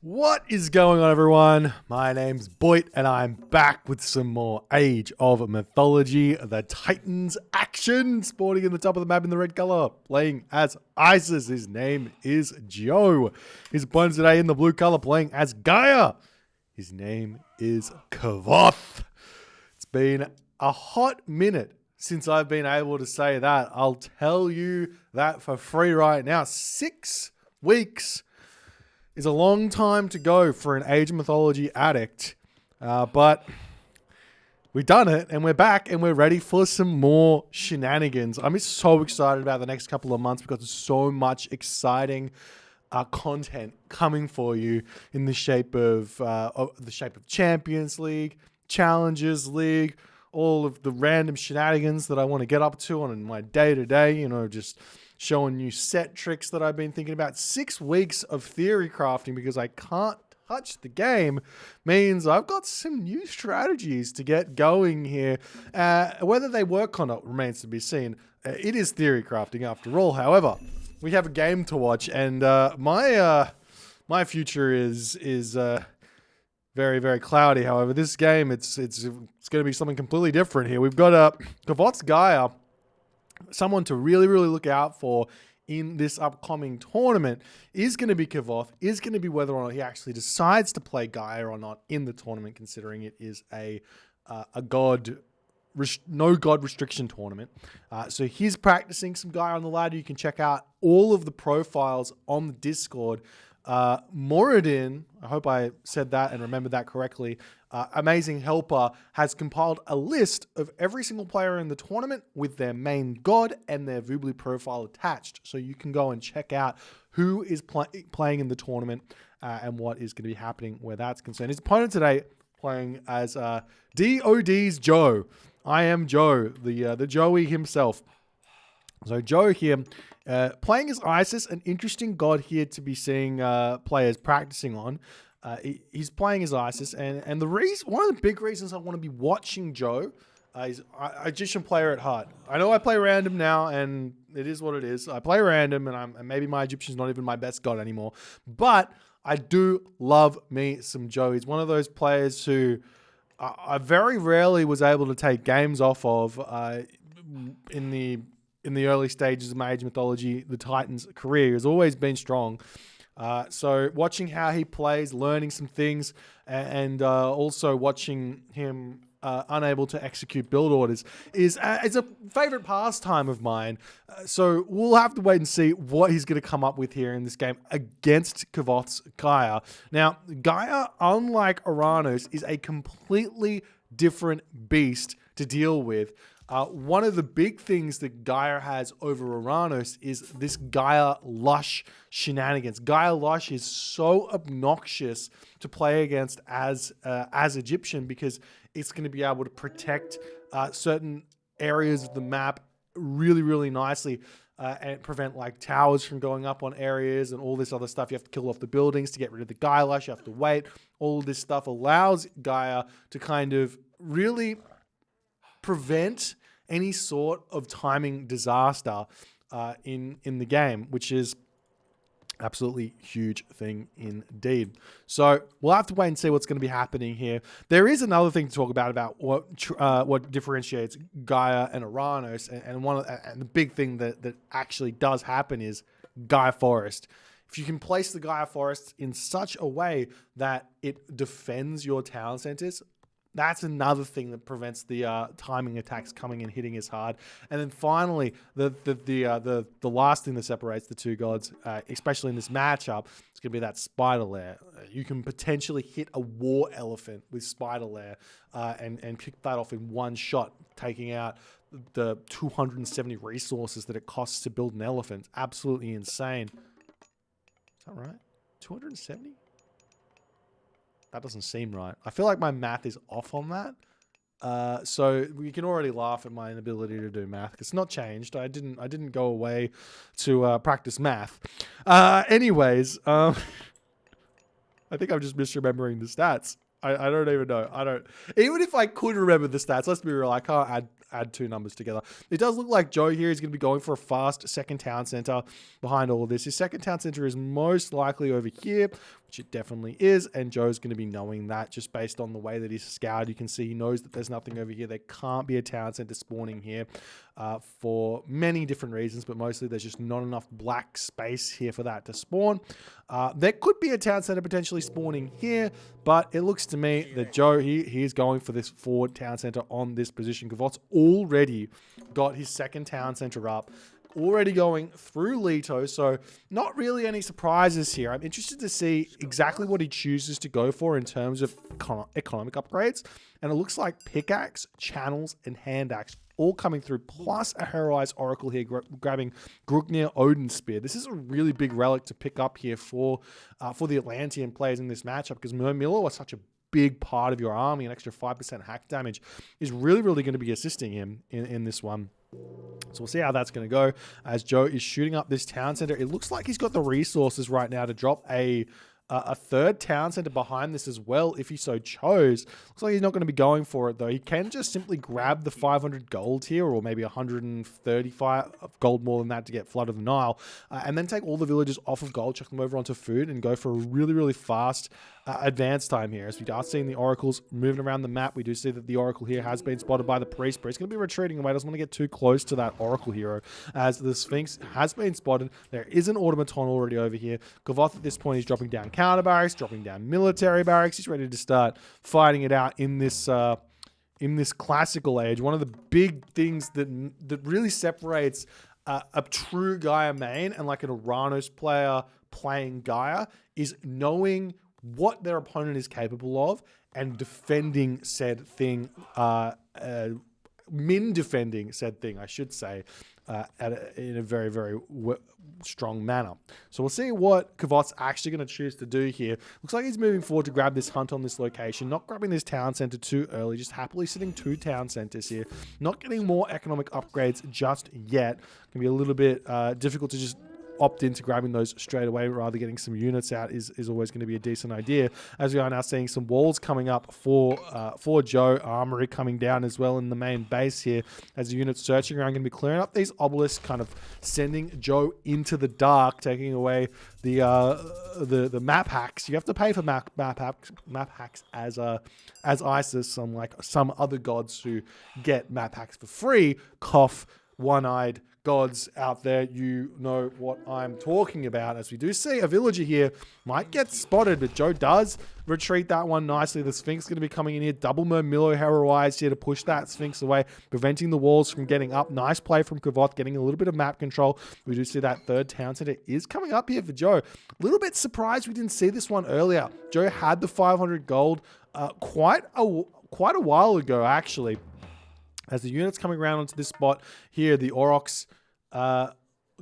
What is going on, everyone? My name's Boit, and I'm back with some more Age of Mythology, the Titans action, sporting in the top of the map in the red color, playing as Isis. His name is Joe. His opponent today in the blue color, playing as Gaia. His name is Kvoth. It's been a hot minute since I've been able to say that. I'll tell you that for free right now. 6 weeks is a long time to go for an Age of Mythology addict. But we've done it, and we're back, and we're ready for some more shenanigans. I'm just so excited about the next couple of months because there's so much exciting content coming for you in the shape of Champions League, Challengers League, all of the random shenanigans that I want to get up to on my day-to-day, just showing you set tricks that I've been thinking about. 6 weeks of theory crafting because I can't touch the game means I've got some new strategies to get going here. Whether they work or not remains to be seen. It is theory crafting after all. However, we have a game to watch, and my future is very, very cloudy. However, this game, it's going to be something completely different here. We've got Kvoth's Gaia, someone to really, really look out for in this upcoming tournament is going to be Kvoth, is going to be whether or not he actually decides to play Gaia or not in the tournament, considering it is a no god restriction tournament. So he's practicing some Gaia on the ladder. You can check out all of the profiles on the Discord. Moradin, I hope I said that and remembered that correctly, Amazing Helper, has compiled a list of every single player in the tournament with their main god and their Vubli profile attached. So you can go and check out who is playing in the tournament and what is going to be happening where that's concerned. His opponent today playing as DOD's Joe. I am Joe, the Joey himself. So Joe here, playing as Isis, an interesting god here to be seeing players practicing on. He's playing as Isis, and one of the big reasons I want to be watching Joe is a Egyptian player at heart. I know I play random now, and it is what it is. I play random, and maybe my Egyptian's not even my best god anymore. But I do love me some Joe. He's one of those players who I very rarely was able to take games off of in the early stages of my Age of Mythology, the Titans' career. Has always been strong. So watching how he plays, learning some things, and also watching him unable to execute build orders is a favorite pastime of mine. So we'll have to wait and see what he's going to come up with here in this game against Kvoth's Gaia. Now, Gaia, unlike Uranus, is a completely different beast to deal with. One of the big things that Gaia has over Uranus is this Gaia Lush shenanigans. Gaia Lush is so obnoxious to play against as Egyptian because it's going to be able to protect certain areas of the map really, really nicely and prevent like towers from going up on areas and all this other stuff. You have to kill off the buildings to get rid of the Gaia Lush. You have to wait. All this stuff allows Gaia to kind of really prevent any sort of timing disaster in the game, which is absolutely huge thing indeed. So we'll have to wait and see what's going to be happening here. There is another thing to talk about what differentiates Gaia and Uranus, and the big thing that actually does happen is Gaia Forest. If you can place the Gaia Forest in such a way that it defends your town centers, that's another thing that prevents the timing attacks coming and hitting as hard. And then finally, the last thing that separates the two gods, especially in this matchup, is going to be that spider lair. You can potentially hit a war elephant with spider lair and kick that off in one shot, taking out the 270 resources that it costs to build an elephant. Absolutely insane. Is that right? 270? That doesn't seem right. I feel like my math is off on that. So we can already laugh at my inability to do math. It's not changed. I didn't go away to practice math. Anyways, I think I'm just misremembering the stats. I don't even know. Even if I could remember the stats, let's be real, I can't add two numbers together. It does look like Joe here is going to be going for a fast second town center behind all of this. His second town center is most likely over here, which it definitely is, and Joe's going to be knowing that just based on the way that he's scoured. You can see he knows that there's nothing over here. There can't be a town center spawning here for many different reasons, but mostly there's just not enough black space here for that to spawn. There could be a town center potentially spawning here, but it looks to me that Joe, he's going for this forward town center on this position. Kvoth's already got his second town center up, already going through Leto, so not really any surprises here. I'm interested to see exactly what he chooses to go for in terms of economic upgrades, and it looks like pickaxe, channels, and hand axe all coming through, plus a heroized oracle here, grabbing Grugnir Odin Spear. This is a really big relic to pick up here for the Atlantean players in this matchup, because Mermillo are such a big part of your army. An extra 5% hack damage is really going to be assisting him in this one. So we'll see how that's going to go as Joe is shooting up this town center. It looks like he's got the resources right now to drop a third town center behind this as well if he so chose. Looks like he's not going to be going for it though. He can just simply grab the 500 gold here, or maybe 135 gold more than that to get Flood of the Nile, and then take all the villagers off of gold, chuck them over onto food, and go for a really fast advance time here. As we are seeing the oracles moving around the map, we do see that the oracle here has been spotted by the priest. Priest going to be retreating away. Doesn't want to get too close to that oracle hero, as the Sphinx has been spotted. There is an automaton already over here. Kvoth at this point is dropping down counter barracks, dropping down military barracks. He's ready to start fighting it out in this classical age. One of the big things that really separates a true Gaia main and like an Uranus player playing Gaia is knowing what their opponent is capable of and defending said thing, defending said thing, I should say, in a very strong manner. So we'll see what Kvoth's actually going to choose to do here. Looks like he's moving forward to grab this hunt on this location, not grabbing this town center too early, just happily sitting two town centers here, not getting more economic upgrades just yet. Can be a little bit difficult to just opt into grabbing those straight away, rather getting some units out is always going to be a decent idea, as we are now seeing some walls coming up for Joe. Armory coming down as well in the main base here, as the units searching around, going to be clearing up these obelisks, kind of sending Joe into the dark, taking away the map hacks. You have to pay for map hacks as Isis, unlike some other gods who get map hacks for free. Cough, one-eyed gods out there, you know what I'm talking about. As we do see a villager here might get spotted, but Joe does retreat that one nicely. The Sphinx going to be coming in here, double Mermillo heroized here to push that Sphinx away, preventing the walls from getting up. Nice play from Kvoth, getting a little bit of map control. We do see that third town center is coming up here for Joe. A little bit surprised we didn't see this one earlier. Joe had the 500 gold quite a while ago, actually. As the units coming around onto this spot here, the Aurochs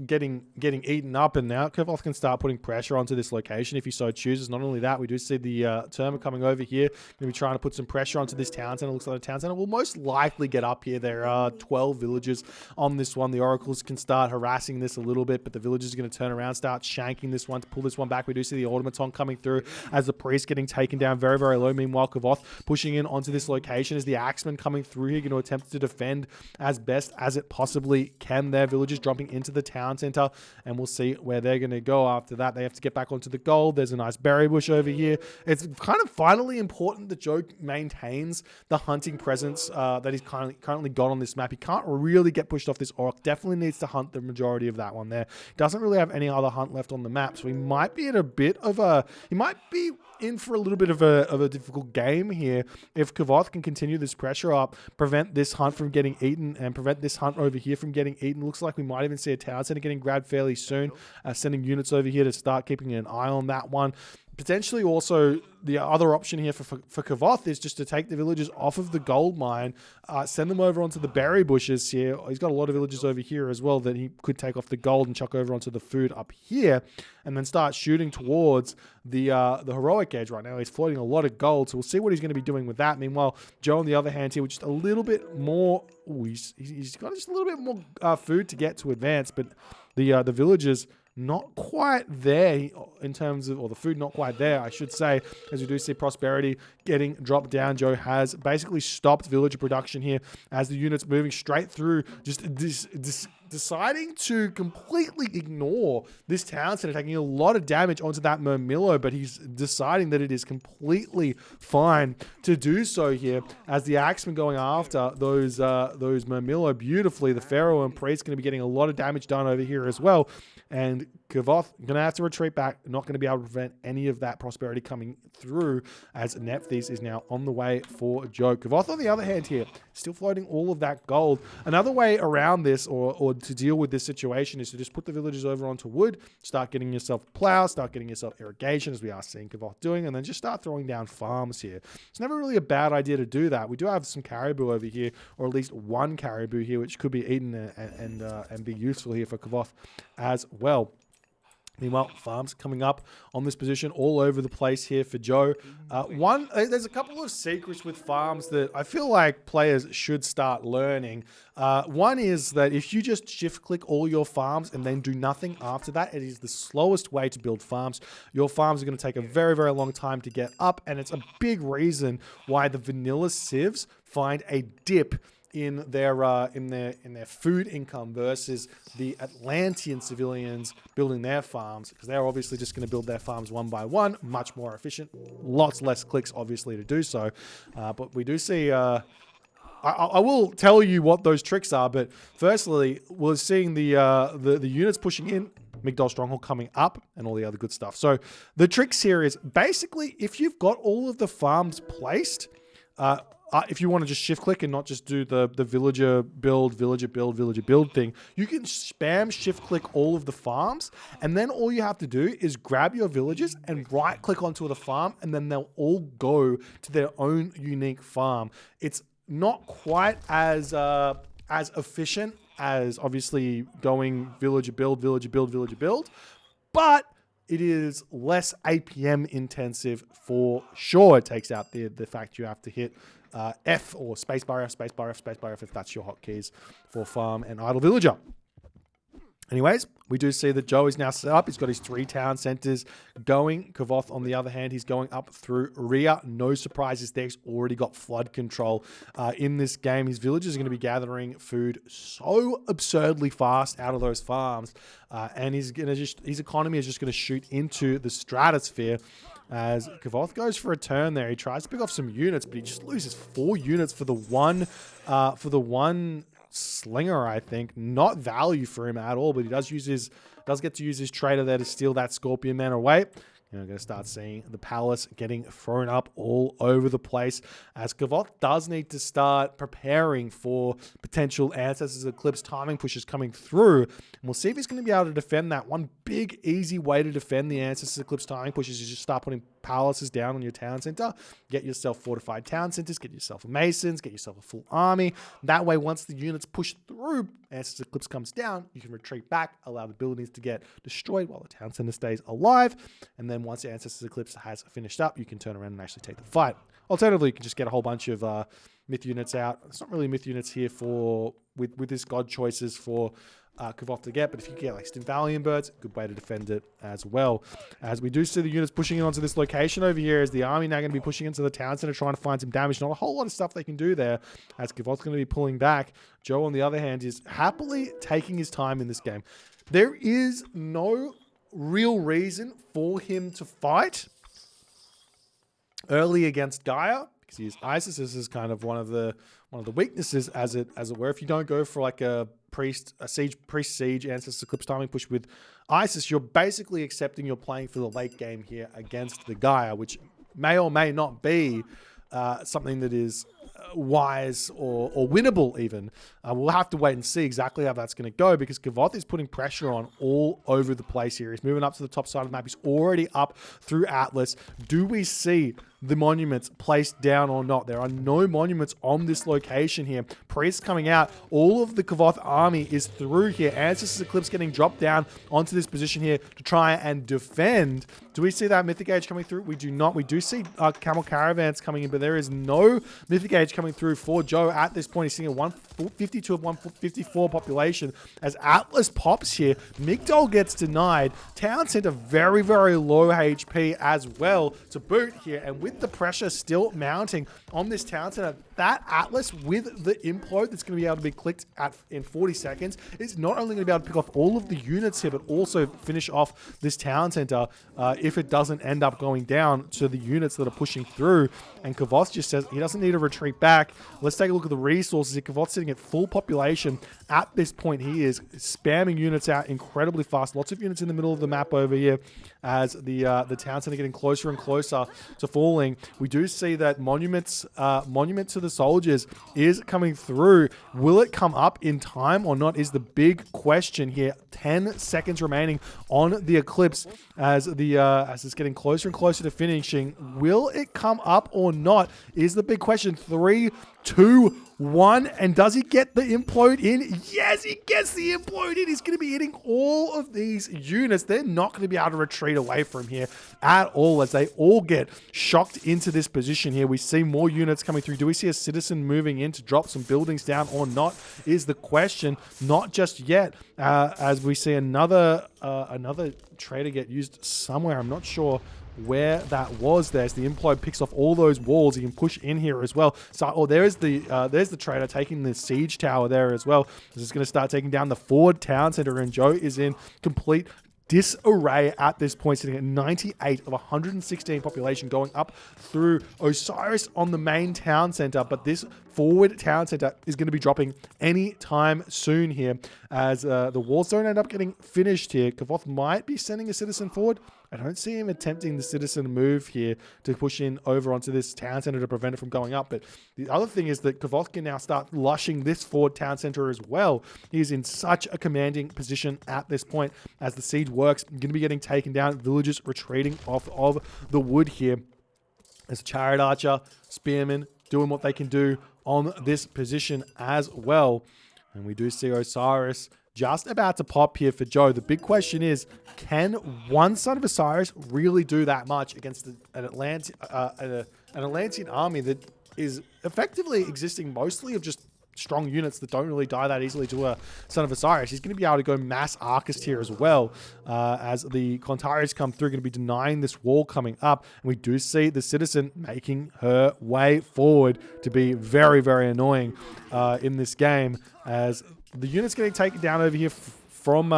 getting eaten up, and now Kvoth can start putting pressure onto this location if he so chooses. Not only that, we do see the Terma coming over here, going to be trying to put some pressure onto this town center. Looks like the town center will most likely get up here. There are 12 villagers on this one. The oracles can start harassing this a little bit, but the villagers are going to turn around, start shanking this one to pull this one back. We do see the automaton coming through as the priest getting taken down very low. Meanwhile, Kvoth pushing in onto this location as the axemen coming through here, going to attempt to defend as best as it possibly can. Their villagers jumping into the town center, and we'll see where they're going to go after that. They have to get back onto the gold. There's a nice berry bush over here. It's kind of finally important that Joe maintains the hunting presence that he's currently got on this map. He can't really get pushed off this Orc. Definitely needs to hunt the majority of that one there. Doesn't really have any other hunt left on the map, so he might be in a bit of a... He might be in for a little bit of a difficult game here if Kvoth can continue this pressure up, prevent this hunt from getting eaten, and prevent this hunt over here from getting eaten. Looks like we might even see a town center getting grabbed fairly soon, sending units over here to start keeping an eye on that one. Potentially also the other option here for Kvoth is just to take the villagers off of the gold mine, send them over onto the berry bushes here. He's got a lot of villagers over here as well that he could take off the gold and chuck over onto the food up here, and then start shooting towards the heroic edge. Right now he's floating a lot of gold, so we'll see what he's going to be doing with that. Meanwhile, Joe on the other hand here with just a little bit more... He's got just a little bit more food to get to advance, but the villagers not quite there in terms of, or the food not quite there, I should say, as we do see prosperity getting dropped down. Joe has basically stopped villager production here as the unit's moving straight through, just deciding to completely ignore this town center, taking a lot of damage onto that Murmillo, but he's deciding that it is completely fine to do so here as the Axeman going after those Murmillo beautifully. The Pharaoh and Priest going to be getting a lot of damage done over here as well. And Kvoth going to have to retreat back, not going to be able to prevent any of that prosperity coming through as Nephthys is now on the way for Joe. Kvoth, on the other hand here, still floating all of that gold. Another way around this or to deal with this situation is to just put the villagers over onto wood, start getting yourself plow, start getting yourself irrigation, as we are seeing Kvoth doing, and then just start throwing down farms here. It's never really a bad idea to do that. We do have some caribou over here, or at least one caribou here, which could be eaten and be useful here for Kvoth as well. Meanwhile, farms coming up on this position all over the place here for Joe. There's a couple of secrets with farms that I feel like players should start learning. One is that if you just shift click all your farms and then do nothing after that, it is the slowest way to build farms. Your farms are going to take a very, very long time to get up, and it's a big reason why the vanilla civs find a dip in their food income versus the Atlantean civilians building their farms, because they're obviously just going to build their farms one by one, much more efficient, lots less clicks obviously to do so. But we do see I will tell you what those tricks are, but firstly, we're seeing the units pushing in, Migdol Stronghold coming up, and all the other good stuff. So the tricks here is basically if you've got all of the farms placed, if you want to just shift click and not just do the villager build thing, you can spam shift click all of the farms, and then all you have to do is grab your villagers and right click onto the farm, and then they'll all go to their own unique farm. It's not quite as efficient as obviously going villager build, but it is less APM intensive for sure. It takes out the fact you have to hit F or spacebar F if that's your hotkeys for farm and idle villager. Anyways, we do see that Joe is now set up. He's got his 3 town centers going. Kvoth, on the other hand, he's going up through Rhea. No surprises there. He's already got flood control in this game. His villagers are going to be gathering food so absurdly fast out of those farms. And his economy is just going to shoot into the stratosphere. As Kvoth goes for a turn there, he tries to pick off some units, but he just loses 4 units for the one slinger, I think. Not value for him at all, but he does get to use his trader there to steal that Scorpion Man away. We're going to start seeing the palace getting thrown up all over the place, as Kvoth does need to start preparing for potential Ancestors Eclipse timing pushes coming through. And we'll see if he's going to be able to defend that. One big, easy way to defend the Ancestors Eclipse timing pushes is just start putting palaces down on your town center. Get yourself fortified town centers, get yourself masons, get yourself a full army. That way, once the units push through, Ancestors Eclipse comes down, you can retreat back, allow the buildings to get destroyed while the town center stays alive, and then once the Ancestors Eclipse has finished up, you can turn around and actually take the fight. Alternatively, you can just get a whole bunch of myth units out. It's not really myth units here with this god choices for Kvoth to get, but if you get like Stinvalian birds, good way to defend it as well. As we do see the units pushing in onto this location over here, as the army now going to be pushing into the town center, trying to find some damage. Not a whole lot of stuff they can do there, as Kvoth's going to be pulling back. Joe, on the other hand, is happily taking his time in this game. There is no real reason for him to fight early against Gaia, because he is Isis. This is kind of one of the weaknesses, as it were. If you don't go for like a priest siege Ancestors Eclipse timing push with Isis, you're basically accepting you're playing for the late game here against the Gaia, which may or may not be something that is wise or winnable even. We'll have to wait and see exactly how that's going to go, because Kvoth is putting pressure on all over the place here. He's moving up to the top side of the map. He's already up through Atlas. Do we see the monuments placed down or not. There are no monuments on this location here. Priest coming out. All of the Kvoth army is through here. Ancestors Eclipse getting dropped down onto this position here to try and defend. Do we see that Mythic Age coming through? We do not. We do see Camel Caravans coming in, but there is no Mythic Age coming through for Joe at this point. He's seeing a 152 of 154 population. As Atlas pops here, Migdol gets denied. Town Center very, very low HP as well to boot here. And with the pressure still mounting on this Town Center, that Atlas with the implode that's going to be able to be clicked at in 40 seconds is not only going to be able to pick off all of the units here, but also finish off this Town Center if it doesn't end up going down to the units that are pushing through. And Kvoth just says he doesn't need to retreat back. Let's take a look at the resources. Kvoth's sitting at full population. At this point, he is spamming units out incredibly fast. Lots of units in the middle of the map over here as the town center getting closer and closer to falling. We do see that monument to the soldiers is coming through. Will it come up in time or not is the big question here. 10 seconds remaining on the Eclipse as it's getting closer and closer to finishing. Will it come up or not is the big question. 3, 2, 1, and does he get the implode in? Yes, he gets the implode in. He's going to be hitting all of these units. They're not going to be able to retreat away from here at all as they all get shocked into this position here. We see more units coming through. Do we see a citizen moving in to drop some buildings down or not is the question. Not just yet as we see another trader get used somewhere. I'm not sure where that was. There's the implode picks off all those walls. You can push in here as well. So, there's the trader taking the siege tower there as well. This is going to start taking down the Ford town center, and Joe is in complete disarray at this point, sitting at 98 of 116 population, going up through Osiris on the main town center. But this forward town center is going to be dropping any time soon here as the walls don't end up getting finished here. Kvoth might be sending a citizen forward. I don't see him attempting the citizen move here to push in over onto this town center to prevent it from going up. But the other thing is that Kvoth can now start lushing this forward town center as well. He's in such a commanding position at this point as the siege works. Going to be getting taken down. Villagers retreating off of the wood here. As Chariot Archer, Spearman doing what they can do on this position as well. And we do see Osiris just about to pop here for Joe. The big question is, can one Son of Osiris really do that much against an Atlantean army that is effectively existing mostly of just strong units that don't really die that easily to a Son of Osiris? He's going to be able to go mass Arcist here as well as the Clontaris come through, going to be denying this wall coming up. And we do see the citizen making her way forward to be very, very annoying in this game as the unit's getting taken down over here from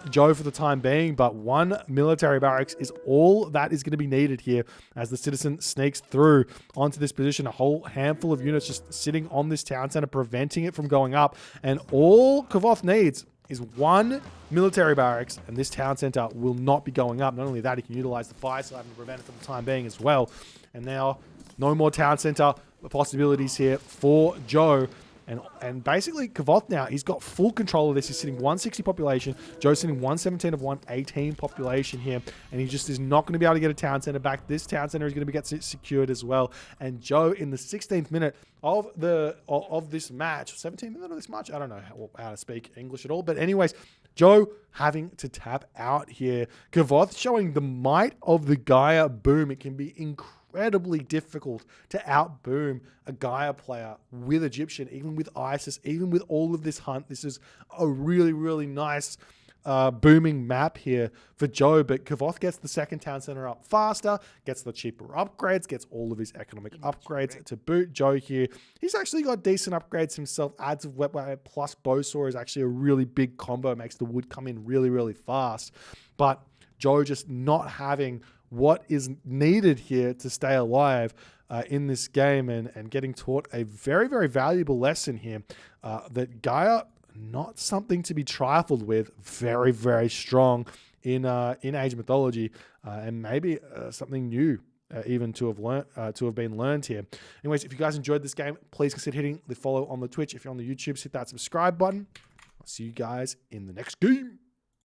Joe for the time being, but one military barracks is all that is going to be needed here as the citizen sneaks through onto this position. A whole handful of units just sitting on this town center, preventing it from going up. And all Kvoth needs is one military barracks, and this town center will not be going up. Not only that, he can utilize the fire side to prevent it for the time being as well. And now, no more town center possibilities here for Joe. And basically, Kvoth now, he's got full control of this. He's sitting 160 population. Joe's sitting 117 of 118 population here. And he just is not going to be able to get a town center back. This town center is going to get secured as well. And Joe, in the 16th minute of this match, 17th minute of this match, I don't know how to speak English at all. But anyways, Joe having to tap out here. Kvoth showing the might of the Gaia boom. It can be incredibly difficult to outboom a Gaia player with Egyptian, even with Isis, even with all of this hunt. This is a really, really nice booming map here for Joe, but Kvoth gets the second town center up faster, gets the cheaper upgrades, gets all of his economic upgrades to boot. Joe here, he's actually got decent upgrades himself. Adds of wet plus bowsaw is actually a really big combo, makes the wood come in really, really fast. But Joe just not having what is needed here to stay alive in this game and getting taught a very, very valuable lesson here that Gaia, not something to be trifled with. Very, very strong in Age mythology and maybe something new even to have been learned here. Anyways, if you guys enjoyed this game, please consider hitting the follow on the Twitch. If you're on the YouTube, hit that subscribe button. I'll see you guys in the next game.